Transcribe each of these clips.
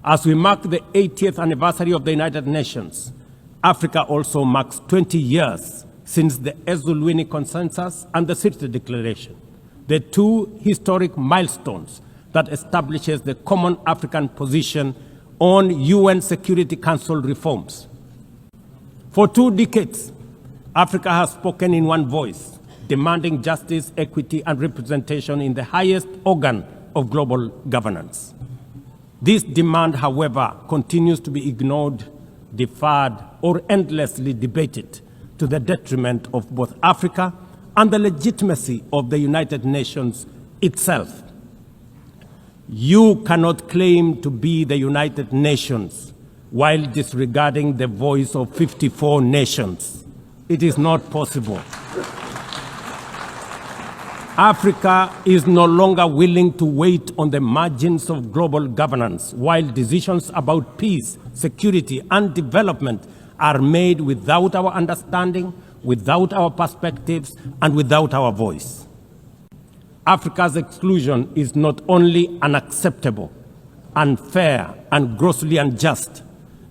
As we mark the 80th anniversary of the United Nations, Africa also marks 20 years since the Ezulwini Consensus and the City Declaration, the two historic milestones that establishes the common African position on UN Security Council reforms. For 2 decades, Africa has spoken in one voice, demanding justice, equity, and representation in the highest organ of global governance. This demand, however, continues to be ignored, deferred, or endlessly debated to the detriment of both Africa and the legitimacy of the United Nations itself. You cannot claim to be the United Nations while disregarding the voice of 54 nations. It is not possible. Africa is no longer willing to wait on the margins of global governance while decisions about peace, security, and development are made without our understanding, without our perspectives, and without our voice. Africa's exclusion is not only unacceptable, unfair, and grossly unjust,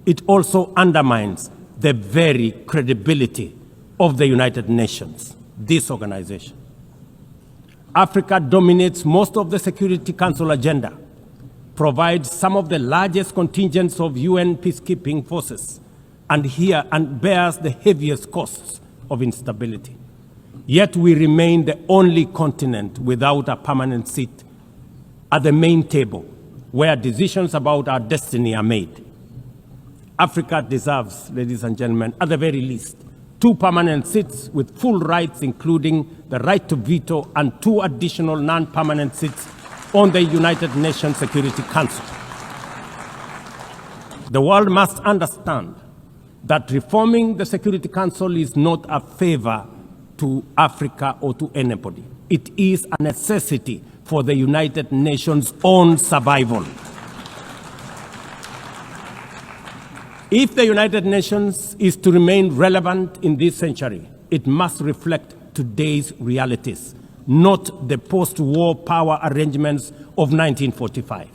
it also undermines the very credibility of the United Nations, this organization. Africa dominates most of the Security Council agenda, provides some of the largest contingents of UN peacekeeping forces, and bears the heaviest costs of instability. Yet we remain the only continent without a permanent seat at the main table where decisions about our destiny are made. Africa deserves, ladies and gentlemen, at the very least, 2 permanent seats with full rights, including the right to veto, and 2 additional non-permanent seats on the United Nations Security Council. The world must understand that reforming the Security Council is not a favor to Africa or to anybody. It is a necessity for the United Nations' own survival. If the United Nations is to remain relevant in this century, it must reflect today's realities, not the post-war power arrangements of 1945.